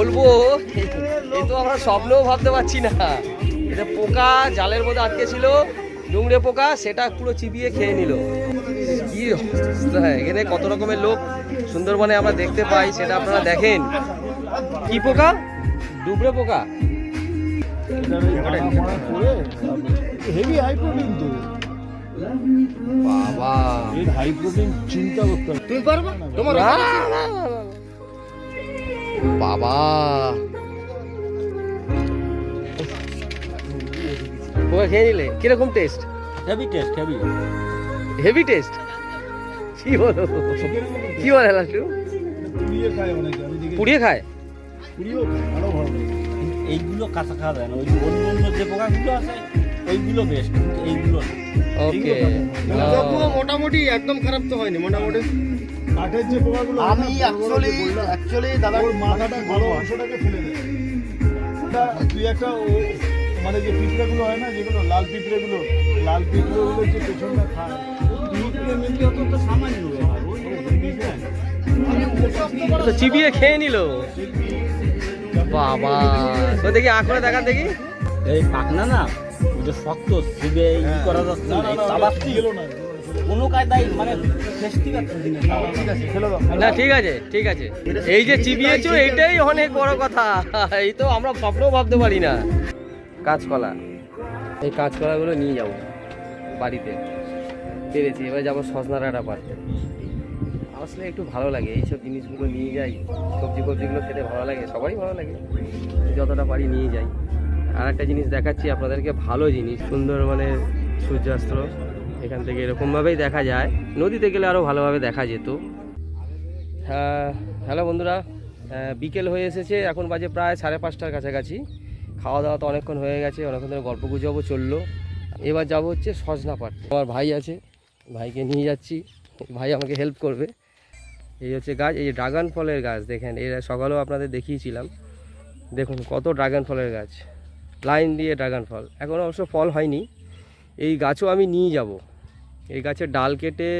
বলবো এ তো আমরা স্বপ্নেও ভাবতে পারছি না। এটা পোকা জালের মধ্যে আটকে ছিল, ডুংরে পোকা, সেটা পুরো চিবিয়ে খেয়ে নিল। কি অবস্থা! এখানে কত রকমের লোক সুন্দরবনে আমরা দেখতে পাই, সেটা আপনারা দেখেন। কি পোকা? ডুবরে পোকা। হেভি হাই প্রোটিন তো বাবা, এর হাই প্রোটিন চিন্তা করতে হবে। তুমি পারবে? তোমার বাবা পোকা খেয়ে নিলে কিরকম test? Heavy taste, heavy heavy taste. কি বলো, কি বলে লাস্টু? পুড়িয়ে খায় অনেকে, আমি দেখি পুড়িয়ে খায়। পুড়িয়েও খায়, আরো ভালো। এইগুলো কাঁচা খাওয়া যায় না, ওই অন্য অন্য যে পোকাগুলো আছে ওইগুলো বেস্ট, এইগুলো না। ওকে, তবুও মোটামুটি একদম খারাপ তো হয়নি, মোটামুটি। কাঠের যে পোকাগুলো আমি অ্যাকচুয়ালি দাদা ওর মাথাটা ভালো অংশটাকে ফেলে দেয়। ওটা তুই একটা মানে যে পিঁপড়েগুলো হয় না, যেগুলো লাল পিঁপড়েগুলো যে পেছনটা খায়, পিঁপড়ে মিলতে তো সামান্য তো চিবিয়ে খেয়ে নিল। বাবা, তো দেখি আঁকড়ে দেখা দেখি। এই পাকনা না, ওটা শক্ত, সিবে ই করা যাচ্ছে না, চাবাচ্ছি গেল না। কোনো কায়দায় মানে টেস্টি আছে। ঠিক আছে, ফেলে দাও। না ঠিক আছে, ঠিক আছে। এই যে চিবিয়েছো এটাই অনেক বড় কথা। এই তো আমরা স্বপ্নেও ভাবতে পারি না। কাঁচকলা, এই কাঁচকলাগুলো নিয়ে যাবো বাড়িতে। পেরেছি, এবার যাবো সজনা ডাঁটা পারতে। আসলে একটু ভালো লাগে এইসব জিনিসগুলো নিয়ে যাই। সবজিগুলো খেতে ভালো লাগে, সবারই ভালো লাগে, যতটা পারি নিয়ে যাই। আর একটা জিনিস দেখাচ্ছি আপনাদেরকে, ভালো জিনিস, সুন্দর মানে সূর্যাস্ত এখান থেকে এরকমভাবেই দেখা যায়। নদীতে গেলে আরও ভালোভাবে দেখা যেত। হ্যালো বন্ধুরা, বিকেল হয়ে এসেছে, এখন বাজে প্রায় 5:30টার কাছাকাছি। খাওয়া দাওয়া তো অনেকক্ষণ হয়ে গেছে, অনেকক্ষণ ধরে গল্প গুজবও চললো। এবার যাবো হচ্ছে সজনা পাড়। আমার ভাই আছে, ভাইকে নিয়ে যাচ্ছি, ভাই আমাকে হেল্প করবে। এই হচ্ছে গাছ, এই ড্রাগন ফলের গাছ দেখেন। এর সকালেও আপনাদের দেখিয়েছিলাম, দেখুন কত ড্রাগন ফলের গাছ, লাইন দিয়ে ড্রাগন ফল। এখনও অবশ্য ফল হয়নি। এই গাছও আমি নিয়ে যাব। এই গাছের ডাল কেটে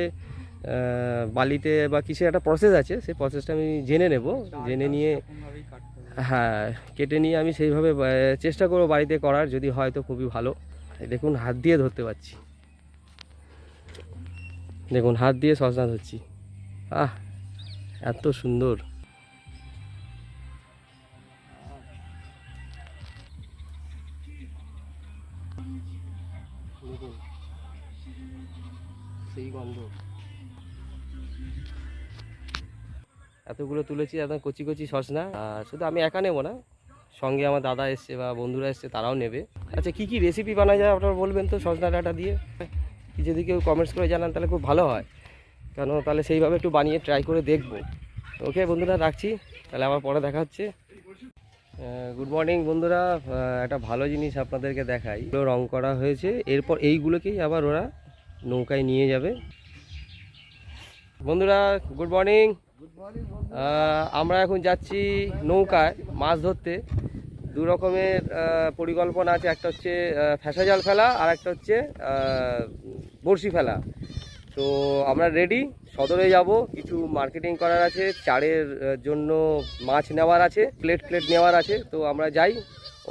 বালিতে বা কিসের একটা প্রসেস আছে, সেই প্রসেসটা আমি জেনে নেব, জেনে নিয়ে হ্যাঁ কেটে নিয়ে আমি সেইভাবে চেষ্টা করব বাড়িতে করার, যদি হয় তো খুবই ভালো। দেখুন হাত দিয়ে ধরতে পারছি, দেখুন হাত দিয়ে সজনা ধরছি। আহ, এত সুন্দর। সেই গন্ধ, এতগুলো তুলেছি, এত কচি কচি সজনা। আর শুধু আমি একা নেবো না, সঙ্গে আমার দাদা এসছে বা বন্ধুরা এসছে, তারাও নেবে। আচ্ছা, কি কি রেসিপি বানা যায় আপনারা বলবেন তো সজনা ডাঁটা দিয়ে? যদি কেউ কমেন্টস করে জানান তাহলে খুব ভালো হয়, কেন তাহলে সেইভাবে একটু বানিয়ে ট্রাই করে দেখবো। ওকে বন্ধুরা, রাখছি তাহলে, আবার পরে দেখা হচ্ছে। গুড মর্নিং বন্ধুরা, একটা ভালো জিনিস আপনাদেরকে দেখাই। রং করা হয়েছে, এরপর এইগুলোকেই আবার ওরা নৌকায় নিয়ে যাবে। বন্ধুরা গুড মর্নিং। আমরা এখন যাচ্ছি নৌকায় মাছ ধরতে। দু রকমের পরিকল্পনা আছে, একটা হচ্ছে ফ্যাসা জাল ফেলা, আর একটা হচ্ছে বড়শি ফেলা। তো আমরা রেডি, সদরে যাব, কিছু মার্কেটিং করার আছে, চারের জন্য মাছ নেওয়ার আছে, প্লেট নেওয়ার আছে। তো আমরা যাই,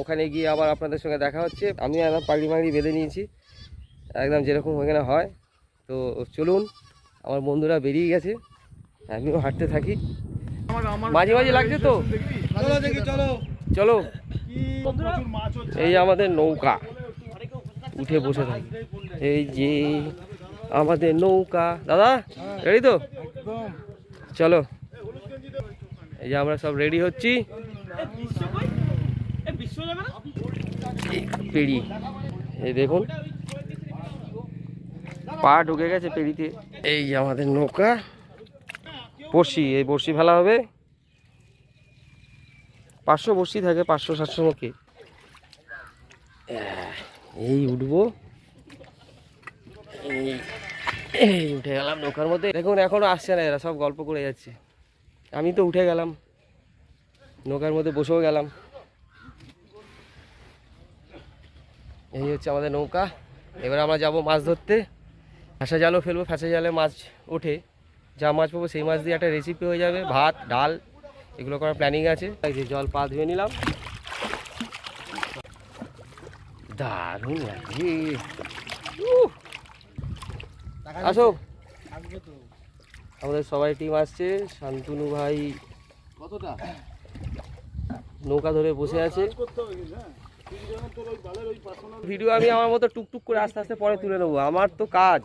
ওখানে গিয়ে আবার আপনাদের সঙ্গে দেখা হচ্ছে। আমি একদম পাগড়ি মাগড়ি বেঁধে নিয়েছি, একদম যেরকম ওখানে হয়। তো চলুন, আমার বন্ধুরা বেরিয়ে গেছে, আমিও হাঁটতে থাকি। মাঝে মাঝে লাগছে তো, চলো দেখি, চলো চলো। প্রচুর মাছ হচ্ছে। এই আমাদের নৌকা, উঠে বসে থাকি। এই যে আমাদের নৌকা, দাদা রেডি তো? একদম চলো, এই যে আমরা সব রেডি হচ্ছি। পেড়ি, এই দেখুন পা ঢুকে গেছে পেড়িতে। এই যে আমাদের নৌকা, বড়শি, এই বড়শি ফেলা হবে। 500 বড়শি থাকে, 500-700 মুখে। এই উঠবো, এই উঠে গেলাম নৌকার মধ্যে। দেখুন এখনো আসছে না, এরা সব গল্প করে যাচ্ছে। আমি তো উঠে গেলাম, নৌকার মধ্যে বসেও গেলাম। এই হচ্ছে আমাদের নৌকা। এবার আমরা যাব মাছ ধরতে। ফ্যাসা জালও ফেলবো, ফ্যাসা জালে মাছ ওঠে, যা মাছ পাবো সেই মাছ দিয়ে একটা রেসিপি হয়ে যাবে। ভাত, ডাল, এগুলো করার প্ল্যানিং আছে। এই যে জল পা ধুয়ে নিলাম, দারুণ লাগছে। আসো, আমাদের সবাই টিম আসছে। শান্তনু ভাই কতটা নৌকা ধরে বসে আছে। করতে হবে কিন্তু, হ্যাঁ 3 জনের তোর ওই বালের ওই পার্সোনাল ভিডিও আমি আমার মতো টুকটুক করে আস্তে আস্তে পরে তুলে নেবো, আমার তো কাজ।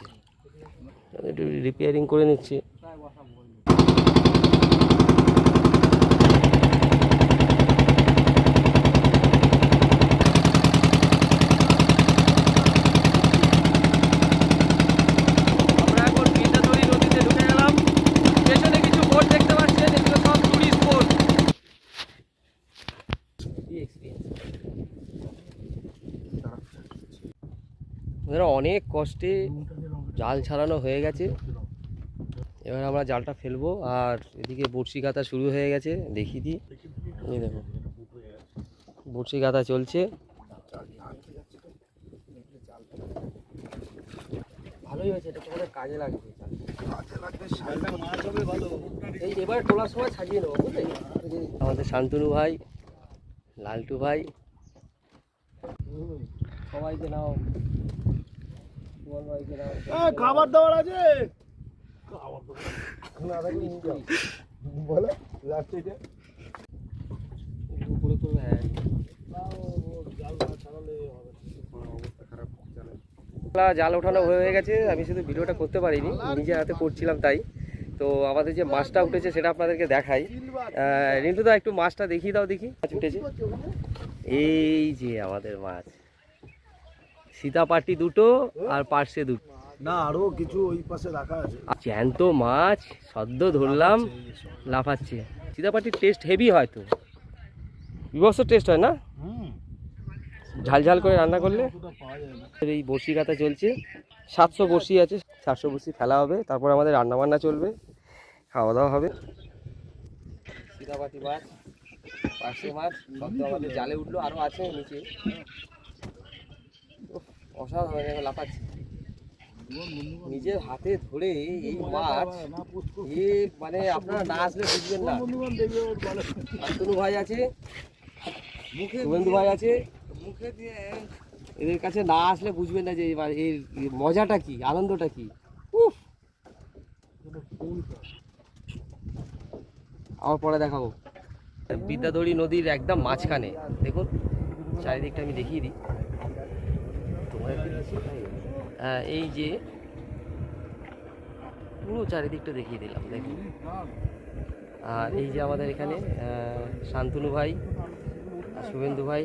একটু রিপেয়ারিং করে নিচ্ছি। আমরা এখন বিদ্যাধরী নদীতে ঢুকে গেলাম। পেছনে কিছু বোট দেখতে পাচ্ছেন, এগুলো সব টুরিস্ট বোট। অনেক কষ্টে জাল ছাড়ানো হয়ে গেছে। এবার আমরা জালটা ফেলবো। আর এদিকে বড়শি কাতা শুরু হয়ে গেছে, দেখিয়ে দিই। এই দেখো বড়শি কাতা চলছে। ভালোই হয়েছে, এটা তোমাদের কাজে লাগবে। মাছ হবে ভালো। এই এবার তোলার সময় সাজিয়ে নেবো, বুঝলে? আমাদের শান্তনু ভাই, লালটু ভাই, সবাইকে নাও, সুমন ভাইকে নাও। খাবার দাবার আছে বলো লাস্ট এটা উপরে করবে। হ্যাঁ, জাল ওঠানো হয়ে গেছে। আমি শুধু ভিডিওটা করতে পারিনি, নিজে হাতে করছিলাম তাই। তো আমাদের যে মাছটা উঠেছে সেটা আপনাদেরকে দেখাই। রিন্টু দা একটু মাছটা দেখিয়ে দাও, দেখি মাছ উঠেছে। এই যে আমাদের মাছ, সীতাপাটি দুটো আর পার্শে দুটো। না আরো কিছু ওই পাশে রাখা আছে। জ্যান্ত মাছ সদ্য ধরলাম, লাফাচ্ছে। সীতাপাটির টেস্ট হেভি হয়, তো বিভৎস টেস্ট হয় না ঝাল ঝাল করে রান্না করলে। পাওয়া যায় না। এই বড়শি কাতা চলছে, 700 বড়শি আছে, 700 বড়শি ফেলা হবে। তারপর আমাদের রান্না বান্না চলবে, খাওয়া দাওয়া হবে। সীতাপাটি মাছ, পার্শে মাছ সব তো আমাদের জালে উঠলো, আরও আছে নিচে। উফ, অসাধারণ, এখন লাফাচ্ছে। নিজের হাতে ধরে এই মাছ, এ মানে আপনারা না আসলে বুঝবেন না। শান্তনু ভাই আছে, শুভেন্দু ভাই আছে, এদের কাছে না আসলে বুঝবেন না যে এর মজাটা কি, আনন্দটা কি। উফ, আবার পরে দেখাবো। বিদ্যাধরী নদীর একদম মাঝখানে দেখুন, চারিদিকটা আমি দেখিয়ে দিই। এই যে পুরো চারিদিকটা দেখিয়ে দিলাম, দেখুন। আর এই যে আমাদের এখানে শান্তনু ভাই আর শুভেন্দু ভাই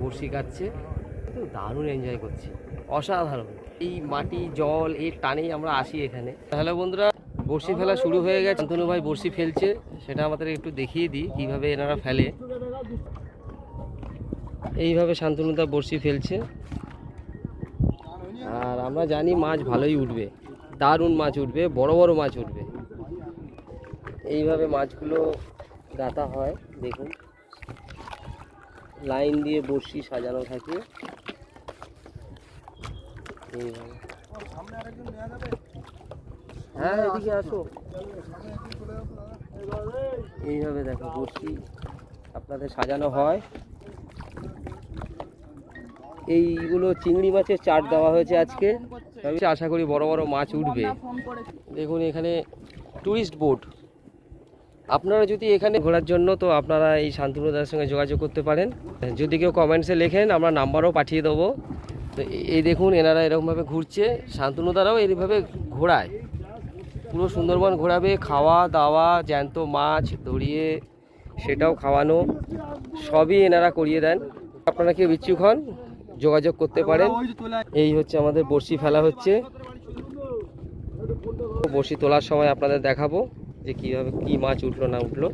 বড়শি কাটছে, দারুণ এনজয় করছি, অসাধারণ। এই মাটি জল এর টানেই আমরা আসি এখানে। হ্যালো বন্ধুরা, বড়শি ফেলা শুরু হয়ে গেছে। শান্তনু ভাই বড়শি ফেলছে, সেটা আমাদের একটু দেখিয়ে দিই কিভাবে এনারা ফেলে। এইভাবে শান্তনুদা বড়শি ফেলছে। আর আমরা জানি মাছ ভালোই উঠবে, দারুণ মাছ উঠবে, বড় বড় মাছ উঠবে। এইভাবে মাছগুলো গাঁথা হয়, দেখুন লাইন দিয়ে বড়শি সাজানো থাকে এইভাবে। হ্যাঁ এদিকে আসো। এইভাবে দেখো বড়শি আপনাদের সাজানো হয়। এইগুলো চিংড়ি মাছের চাট দেওয়া হয়েছে আজকে। আশা করি বড় বড় মাছ উঠবে। দেখুন এখানে টুরিস্ট বোট। আপনারা যদি এখানে ঘোরার জন্য, তো আপনারা এই শান্তনুদার সঙ্গে যোগাযোগ করতে পারেন। যদি কেউ কমেন্টসে লেখেন, আমরা নাম্বারও পাঠিয়ে দেবো। তো এই দেখুন এনারা এরকমভাবে ঘুরছে, শান্তনুদারাও এইভাবে ঘোরায়, পুরো সুন্দরবন ঘোরাবে। খাওয়া দাওয়া, জ্যান্ত মাছ ধরিয়ে সেটাও খাওয়ানো, সবই এনারা করিয়ে দেন। আপনারা কেউ ইচ্ছুক হন, যোগাযোগ করতে পারেন। এই হচ্ছে আমাদের বড়শি ফেলা হচ্ছে। বড়শি তোলার সময় আপনাদের দেখাবো যে কীভাবে কী মাছ উঠলো না উঠলো।